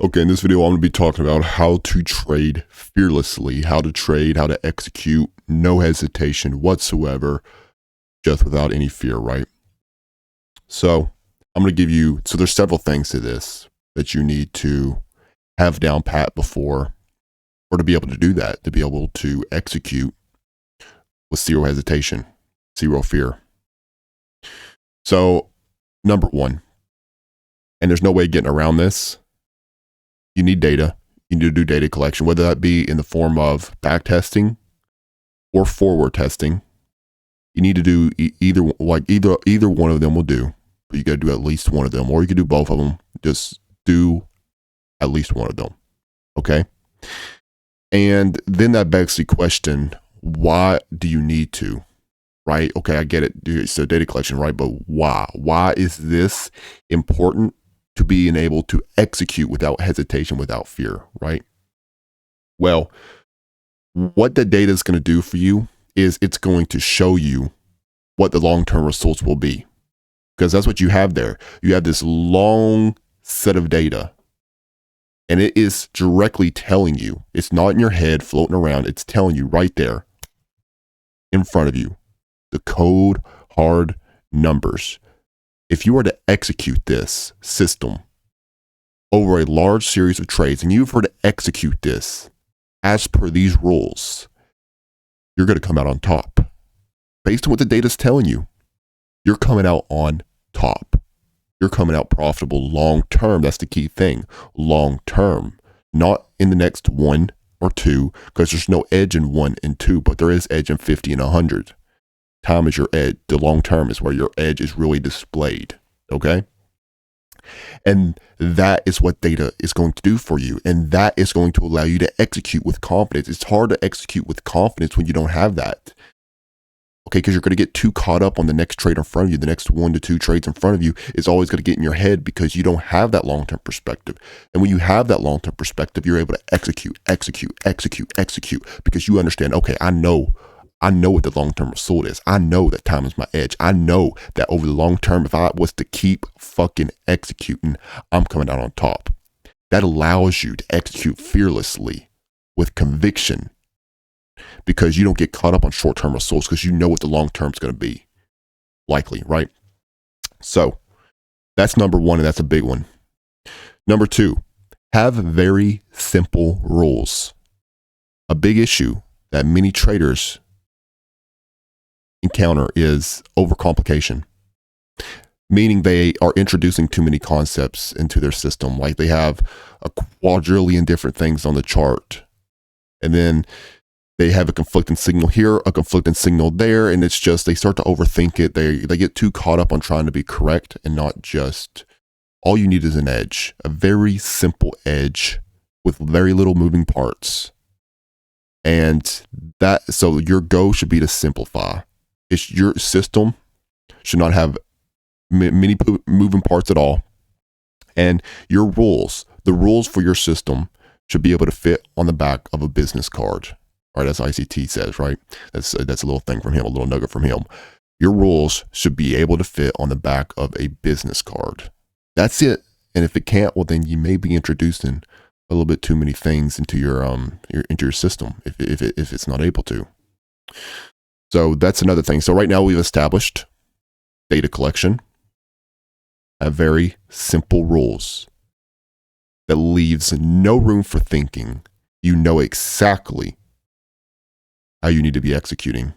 Okay, in this video, I'm going to be talking about how to trade fearlessly, how to trade, how to execute, no hesitation whatsoever, just without any fear, right? So I'm going to give you, so there's several things to this that you need to have down pat before, or to be able to do that, to be able to execute with zero hesitation, zero fear. So number one, and there's no way getting around this, you need data. You need to do data collection, whether that be in the form of back testing or forward testing. You need to do either one of them will do, but you got to do at least one of them, or you could do both of them. Just do at least one of them. Okay. And then that begs the question, why do you need to? Right? Okay, I get it. So data collection, right? But why? Why is this important to being able to execute without hesitation, without fear, right? Well, what the data is going to do for you is it's going to show you what the long-term results will be, because that's what you have there. You have this long set of data, and it is directly telling you. It's not in your head floating around. It's telling you right there in front of you, the cold, hard numbers. If you were to execute this system over a large series of trades, and you were to execute this as per these rules, you're going to come out on top. Based on what the data is telling you, you're coming out on top. You're coming out profitable long term. That's the key thing. Long term, not in the next 1 or 2, because there's no edge in 1 and 2, but there is edge in 50 and 100. Time is your edge. The long term is where your edge is really displayed. Okay. And that is what data is going to do for you. And that is going to allow you to execute with confidence. It's hard to execute with confidence when you don't have that. Okay. Because you're going to get too caught up on the next trade in front of you. The next 1 to 2 trades in front of you is always going to get in your head because you don't have that long-term perspective. And when you have that long-term perspective, you're able to execute because you understand, okay, I know what the long-term result is. I know that time is my edge. I know that over the long term, if I was to keep fucking executing, I'm coming out on top. That allows you to execute fearlessly with conviction because you don't get caught up on short-term results because you know what the long term is going to be likely, right? So that's number one, and that's a big one. Number 2, have very simple rules. A big issue that many traders encounter is overcomplication, meaning they are introducing too many concepts into their system. Like they have a quadrillion different things on the chart, and then they have a conflicting signal here, a conflicting signal there, and it's just they start to overthink it. They get too caught up on trying to be correct and not just. All you need is an edge, a very simple edge with very little moving parts, and so your goal should be to simplify. Your system should not have many moving parts at all. And your rules, the rules for your system should be able to fit on the back of a business card. All right, as ICT says, right? That's a little thing from him, a little nugget from him. Your rules should be able to fit on the back of a business card. That's it. And if it can't, well, then you may be introducing a little bit too many things into your system if it's not able to. So that's another thing. So right now we've established data collection, have very simple rules that leaves no room for thinking. You know exactly how you need to be executing.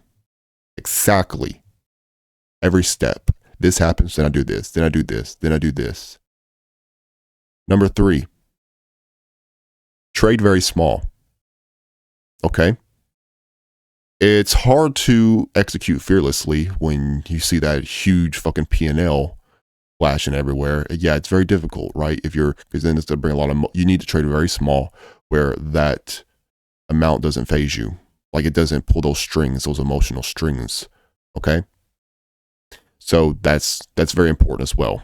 Exactly. Every step. This happens, then I do this, then I do this, then I do this. Number 3, trade very small. Okay. It's hard to execute fearlessly when you see that huge fucking P&L flashing everywhere. Yeah, it's very difficult, right? Because then it's going to bring a lot of, you need to trade very small where that amount doesn't phase you. Like it doesn't pull those strings, those emotional strings. Okay. So that's very important as well.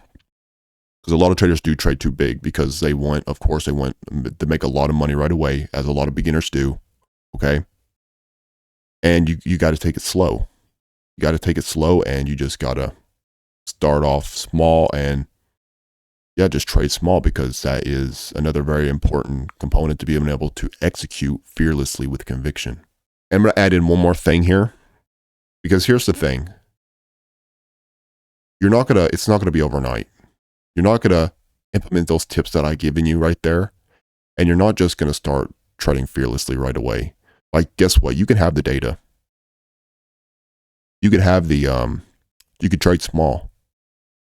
Because a lot of traders do trade too big because they want to make a lot of money right away, as a lot of beginners do. Okay. And you got to take it slow. You got to take it slow, and you just got to start off small and yeah, just trade small, because that is another very important component to being able to execute fearlessly with conviction. And I'm going to add in one more thing here, because here's the thing. It's not going to be overnight. You're not going to implement those tips that I've given you right there. And you're not just going to start trading fearlessly right away. Like, guess what? You can have the data. You could have you could trade small.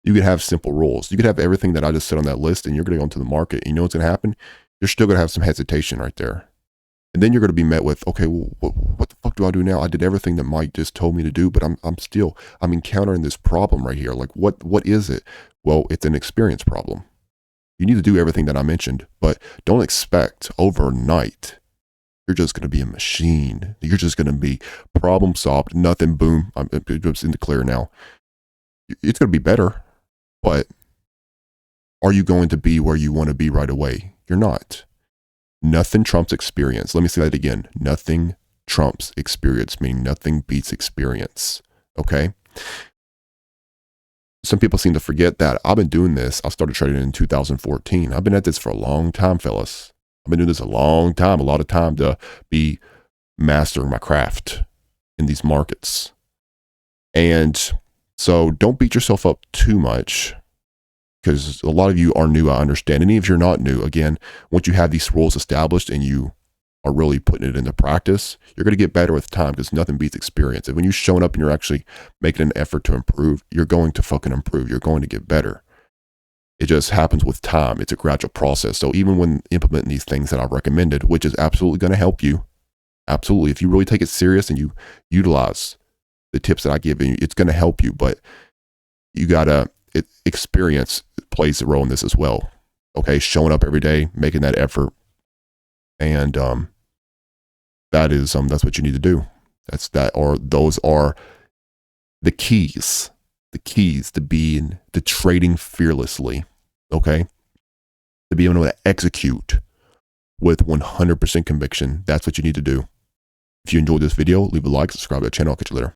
You could have simple rules. You could have everything that I just said on that list, and you're going to go into the market. And you know what's going to happen? You're still going to have some hesitation right there. And then you're going to be met with, okay, well, what the fuck do I do now? I did everything that Mike just told me to do, but I'm encountering this problem right here. Like, what is it? Well, it's an experience problem. You need to do everything that I mentioned, but don't expect overnight you're just going to be a machine. You're just going to be problem solved, nothing, boom, it's in the clear now. It's going to be better, but are you going to be where you want to be right away? You're not. Nothing trumps experience. Let me say that again. Nothing trumps experience, meaning nothing beats experience. Okay? Some people seem to forget that I've been doing this. I started trading in 2014. I've been at this for a long time, fellas. I've been doing this a long time, a lot of time to be mastering my craft in these markets. And so don't beat yourself up too much, because a lot of you are new, I understand. And even if you're not new, again, once you have these rules established and you are really putting it into practice, you're going to get better with time, because nothing beats experience. And when you're showing up and you're actually making an effort to improve, you're going to fucking improve. You're going to get better. It just happens with time. It's a gradual process. So even when implementing these things that I've recommended, which is absolutely going to help you, absolutely, if you really take it serious and you utilize the tips that I give you, it's going to help you. But you got to, experience plays a role in this as well. Okay, showing up every day, making that effort, and that's what you need to do. Those are the keys to trading fearlessly. Okay, to be able to execute with 100% conviction. That's what you need to do. If you enjoyed this video, leave a like, subscribe to the channel. I'll catch you later.